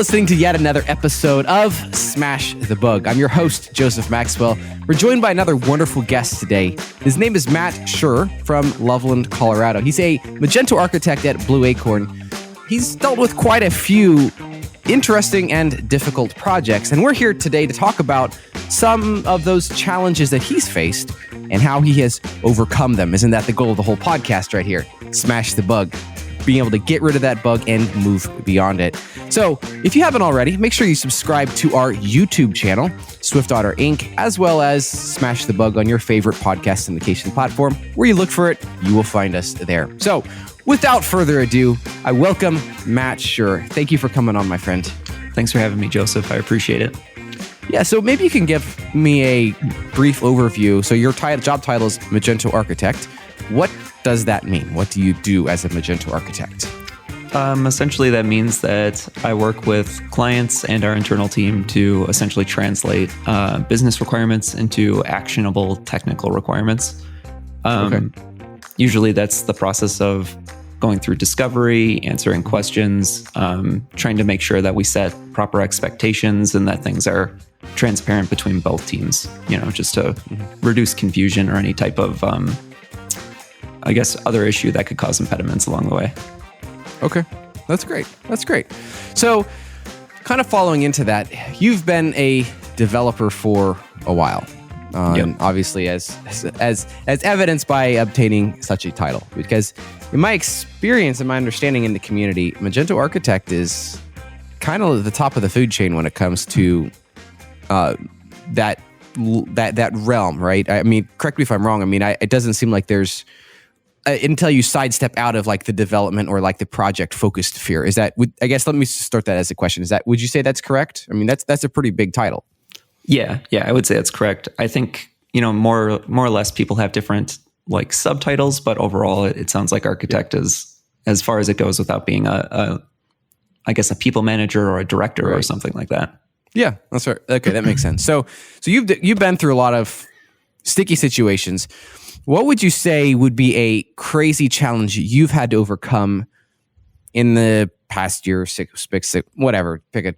listening to yet another episode of Smash the Bug. I'm your host, Joseph Maxwell. We're joined by another wonderful guest today. His name is Matt Sherer from Loveland, Colorado. He's a Magento architect at Blue Acorn. He's dealt with quite a few interesting and difficult projects, and we're here today to talk about some of those challenges that he's faced and how he has overcome them. Isn't that the goal of the whole podcast right here? Smash the bug. Being able to get rid of that bug and move beyond it. So if you haven't already, make sure you subscribe to our YouTube channel, Swift Otter Inc., as well as Smash the Bug on your favorite podcast syndication platform. Where you look for it, you will find us there. So without further ado, I welcome Matt Sherer. Thank you for coming on, my friend. Thanks for having me, Joseph. I appreciate it. Yeah, so maybe you can give me a brief overview. So your job title is Magento Architect. What does that mean? What do you do as a Magento architect? Essentially, that means that I work with clients and our internal team to essentially translate business requirements into actionable technical requirements. Usually that's the process of going through discovery, answering questions, trying to make sure that we set proper expectations and that things are transparent between both teams, just to reduce confusion or any type of other issue that could cause impediments along the way. Okay, that's great. So kind of following into that, you've been a developer for a while. And obviously as evidenced by obtaining such a title. Because in my experience and my understanding in the community, Magento Architect is kind of the top of the food chain when it comes to that realm, right? I mean, correct me if I'm wrong. I mean, it doesn't seem like there's until you sidestep out of like the development or like the project focused sphere. Is that? I guess let me start that as a question. Would you say that's correct? I mean, that's a pretty big title. Yeah, I would say that's correct. I think more or less people have different like subtitles, but overall, it sounds like architect is as far as it goes without being a people manager or a director or something like that. Yeah, that's right. Okay, that makes sense. So you've been through a lot of sticky situations. What would you say would be a crazy challenge you've had to overcome in the past year, six, whatever? Pick a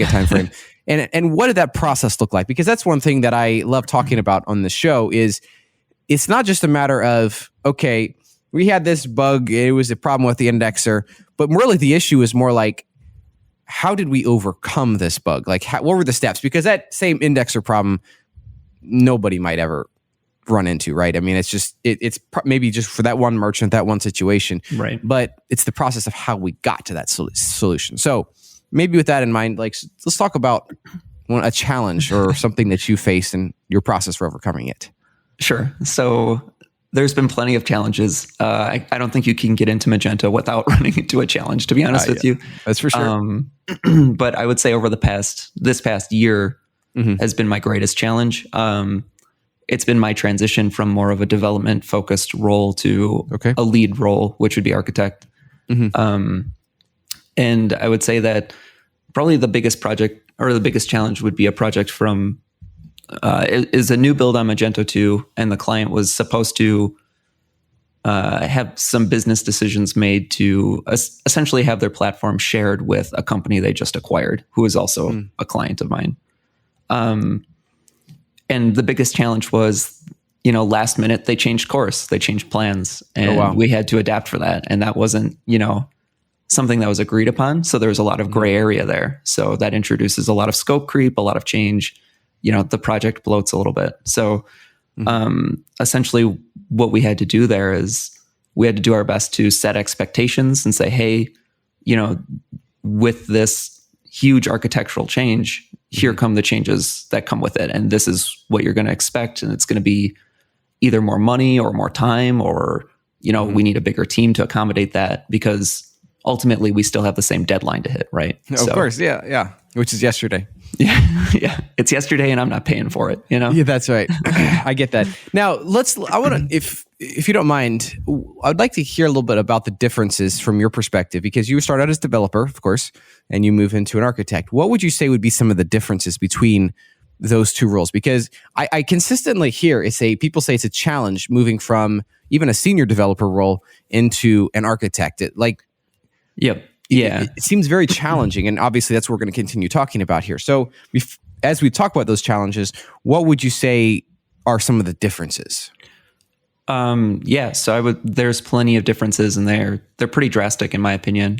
time frame. And what did that process look like? Because that's one thing that I love talking about on the show is it's not just a matter of, okay, we had this bug, it was a problem with the indexer, but really the issue is more like, how did we overcome this bug? Like, what were the steps? Because that same indexer problem, nobody might ever run into, right? I mean, it's maybe just for that one merchant, that one situation, right? But it's the process of how we got to that solution. So maybe with that in mind, like, let's talk about a challenge or something that you faced in your process for overcoming it. Sure. So there's been plenty of challenges. I don't think you can get into Magento without running into a challenge, to be honest with you. That's for sure. But I would say over this past year has been my greatest challenge. It's been my transition from more of a development focused role to a lead role, which would be architect. And I would say that probably the biggest project or the biggest challenge would be a project from is a new build on Magento 2, and the client was supposed to have some business decisions made to essentially have their platform shared with a company they just acquired, who is also a client of mine. And the biggest challenge was, last minute they changed course, they changed plans, and we had to adapt for that. And that wasn't, something that was agreed upon. So there was a lot of gray area there. So that introduces a lot of scope creep, a lot of change. The project bloats a little bit. So essentially what we had to do there is we had to do our best to set expectations and say, hey, with this huge architectural change, here come the changes that come with it. And this is what you're going to expect. And it's going to be either more money or more time, or, we need a bigger team to accommodate that, because ultimately we still have the same deadline to hit, right? Of course. Yeah. Which is yesterday. Yeah. It's yesterday and I'm not paying for it, Yeah, that's right. I get that. Now I want to, if you don't mind, I'd like to hear a little bit about the differences from your perspective, because you start out as a developer, of course, and you move into an architect. What would you say would be some of the differences between those two roles? Because I consistently hear people say it's a challenge moving from even a senior developer role into an architect. Yeah. it seems very challenging. And obviously that's what we're going to continue talking about here. So as we talk about those challenges, what would you say are some of the differences? So there's plenty of differences in there. They're pretty drastic in my opinion.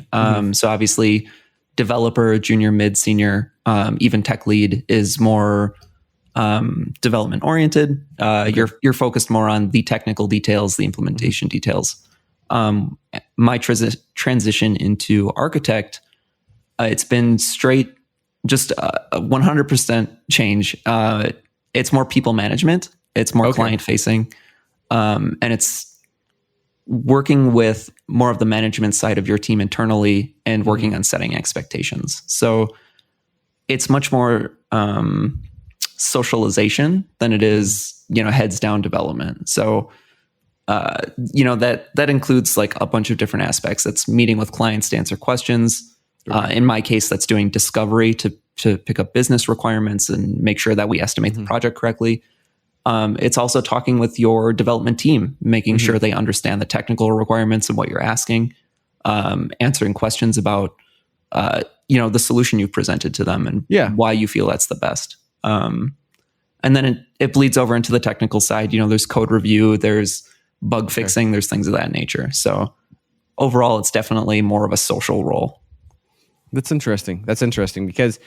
So obviously developer, junior, mid, senior, even tech lead is more development oriented. You're focused more on the technical details, the implementation details. My transition into architect, it's been straight, just 100% change. It's more people management. It's more client facing. And it's working with more of the management side of your team internally and working on setting expectations. So it's much more socialization than it is, heads down development. So, that includes like a bunch of different aspects. That's meeting with clients to answer questions. In my case, that's doing discovery to pick up business requirements and make sure that we estimate the project correctly. It's also talking with your development team, making sure they understand the technical requirements and what you're asking, answering questions about, the solution you've presented to them and why you feel that's the best. And then it bleeds over into the technical side. There's code review, there's bug fixing, there's things of that nature. So overall, it's definitely more of a social role. That's interesting because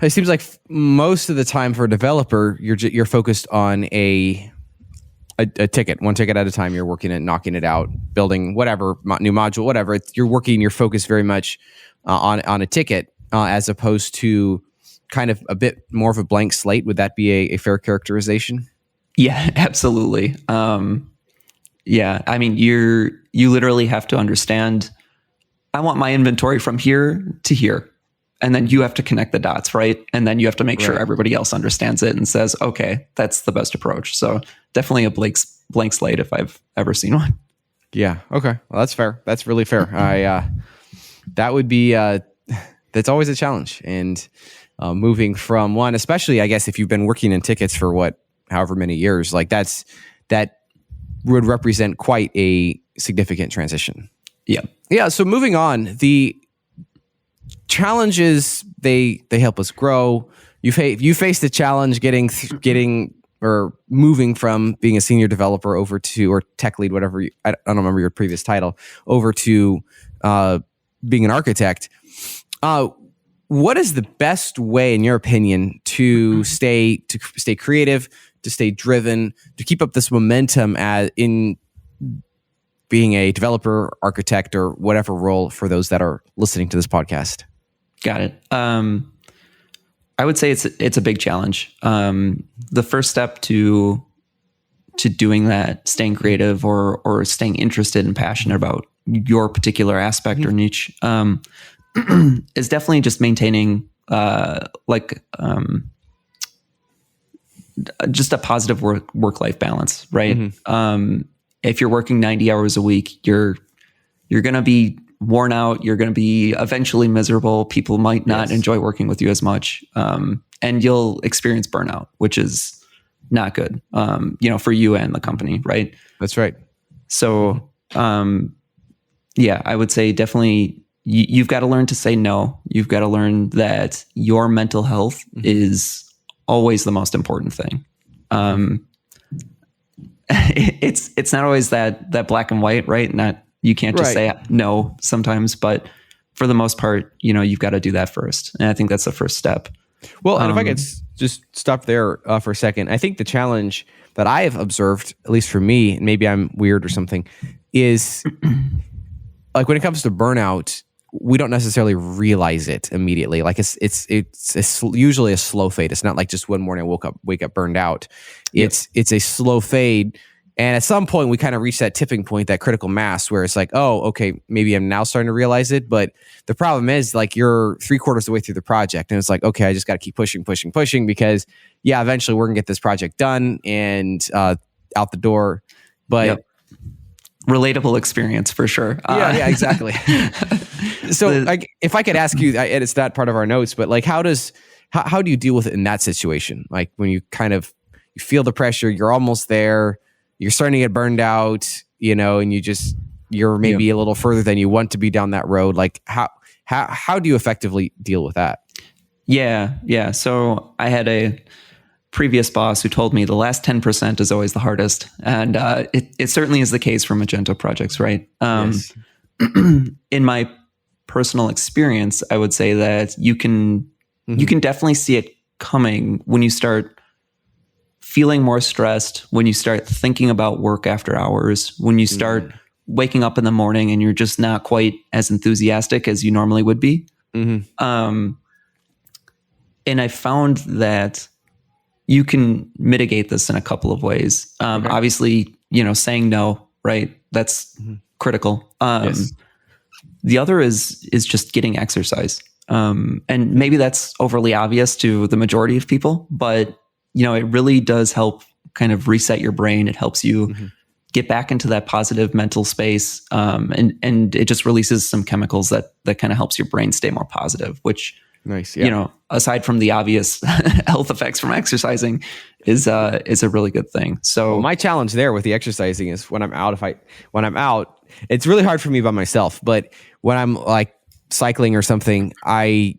it seems like most of the time for a developer, you're focused on a ticket, one ticket at a time. You're working at knocking it out, building whatever new module, whatever. You're focused very much on a ticket as opposed to kind of a bit more of a blank slate. Would that be a fair characterization? Yeah, absolutely. I mean, you literally have to understand, I want my inventory from here to here. And then you have to connect the dots, right? And then you have to make sure everybody else understands it and says, okay, that's the best approach. So definitely a blank slate if I've ever seen one. Yeah. Okay. Well, that's fair. That's really fair. That would be, that's always a challenge. And moving from one, especially I guess if you've been working in tickets for however many years, like that would represent quite a significant transition. Yeah. Yeah. So moving on, the challenges, they help us grow. You face the challenge getting or moving from being a senior developer over to, or tech lead, whatever, I don't remember your previous title, over to being an architect. What is the best way, in your opinion, to stay creative, to stay driven, to keep up this momentum in being a developer, architect, or whatever role for those that are listening to this podcast? Got it. I would say it's a big challenge. The first step to doing that, staying creative or staying interested and passionate about your particular aspect or niche, is definitely just maintaining just a positive work-life balance, right? If you're working 90 hours a week, you're going to be worn out. You're going to be eventually miserable. People might not enjoy working with you as much. And you'll experience burnout, which is not good, for you and the company, right? That's right. So, I would say definitely you've got to learn to say no. You've got to learn that your mental health is always the most important thing. It's not always that black and white, right? You can't just say no sometimes, but for the most part, you've got to do that first. And I think that's the first step. Well, and if I could just stop there for a second, I think the challenge that I have observed, at least for me, and maybe I'm weird or something, is like when it comes to burnout, we don't necessarily realize it immediately. Like it's usually a slow fade. It's not like just one morning I wake up burned out. It's a slow fade. And at some point we kind of reach that tipping point, that critical mass where it's like, oh, okay, maybe I'm now starting to realize it. But the problem is like you're 3/4 of the way through the project and it's like, okay, I just got to keep pushing because eventually we're going to get this project done and out the door. But relatable experience for sure. Yeah, exactly. So if I could ask you, and it's not part of our notes, but like how do you deal with it in that situation? Like when you you feel the pressure, you're almost there, you're starting to get burned out, and you just, you're maybe a little further than you want to be down that road. Like how do you effectively deal with that? Yeah. So I had a previous boss who told me the last 10% is always the hardest. And it certainly is the case for Magento projects, right? Yes. In my personal experience, I would say that you can definitely see it coming when you start feeling more stressed, when you start thinking about work after hours, when you start waking up in the morning and you're just not quite as enthusiastic as you normally would be. And I found that you can mitigate this in a couple of ways. Obviously, saying no, right? That's critical. Yes. The other is just getting exercise. And maybe that's overly obvious to the majority of people, but it really does help kind of reset your brain. It helps you get back into that positive mental space. And it just releases some chemicals that kind of helps your brain stay more positive, which, nice. Yeah. Aside from the obvious health effects from exercising is a really good thing. So my challenge there with the exercising is when I'm out, it's really hard for me by myself, but when I'm like cycling or something, I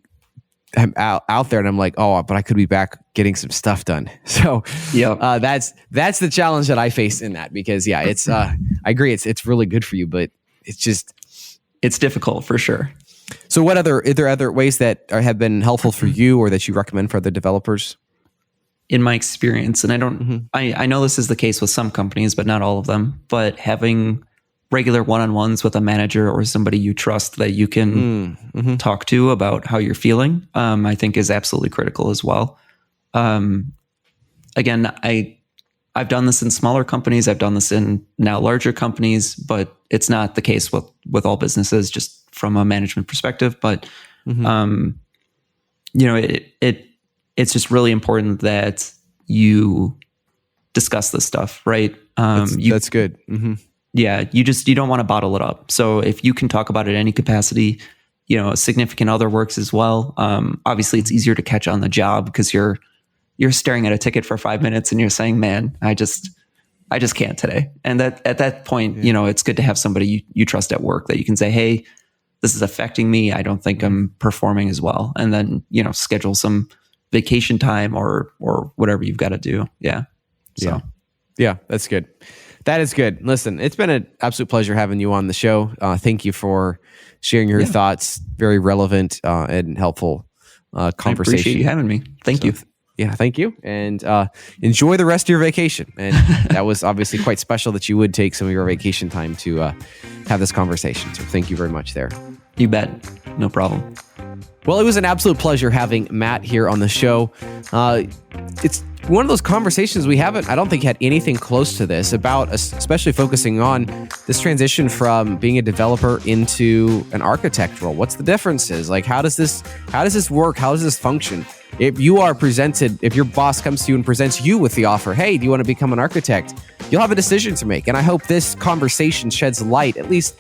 am out there and I'm like, oh, but I could be back getting some stuff done. So that's the challenge that I face in that, because it's I agree. It's really good for you, but it's difficult for sure. So are there other ways that have been helpful for you or that you recommend for other developers? In my experience, and I know this is the case with some companies, but not all of them, but having regular one-on-ones with a manager or somebody you trust that you can talk to about how you're feeling, I think is absolutely critical as well. Again, I've done this in smaller companies. I've done this in now larger companies, but it's not the case with all businesses, just from a management perspective. But, it's just really important that you discuss this stuff, right? That's good. Yeah, you don't want to bottle it up. So if you can talk about it in any capacity, a significant other works as well. Obviously, it's easier to catch on the job because you're staring at a ticket for 5 minutes and you're saying, "Man, I just can't today." And at that point, it's good to have somebody you trust at work that you can say, "Hey, this is affecting me. I don't think I'm performing as well." And then schedule some vacation time or whatever you've got to do. Yeah. So. Yeah, that's good. That is good. Listen, it's been an absolute pleasure having you on the show. Thank you for sharing your thoughts. Very relevant and helpful conversation. I appreciate you having me. Thank you. Yeah, thank you. And enjoy the rest of your vacation. And that was obviously quite special that you would take some of your vacation time to have this conversation. So thank you very much there. You bet. No problem. Well, it was an absolute pleasure having Matt here on the show. It's one of those conversations I don't think had anything close to this about, especially focusing on this transition from being a developer into an architect role. What's the differences? Like, how does this work? How does this function? If your boss comes to you and presents you with the offer, hey, do you want to become an architect? You'll have a decision to make. And I hope this conversation sheds light, at least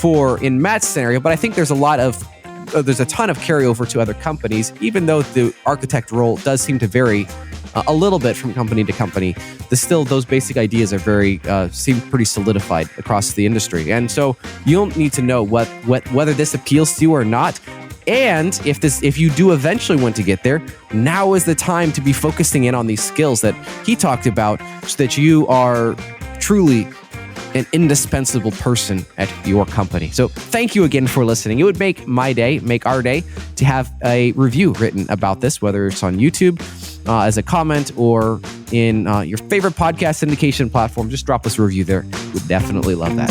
in Matt's scenario, but I think there's a ton of carryover to other companies, even though the architect role does seem to vary a little bit from company to company. Those basic ideas are seem pretty solidified across the industry. And so you'll need to know whether this appeals to you or not. And if you do eventually want to get there, now is the time to be focusing in on these skills that he talked about, so that you are truly an indispensable person at your company. So thank you again for listening. It would make our day to have a review written about this, whether it's on YouTube as a comment or in your favorite podcast syndication platform. Just drop us a review there. We'd definitely love that.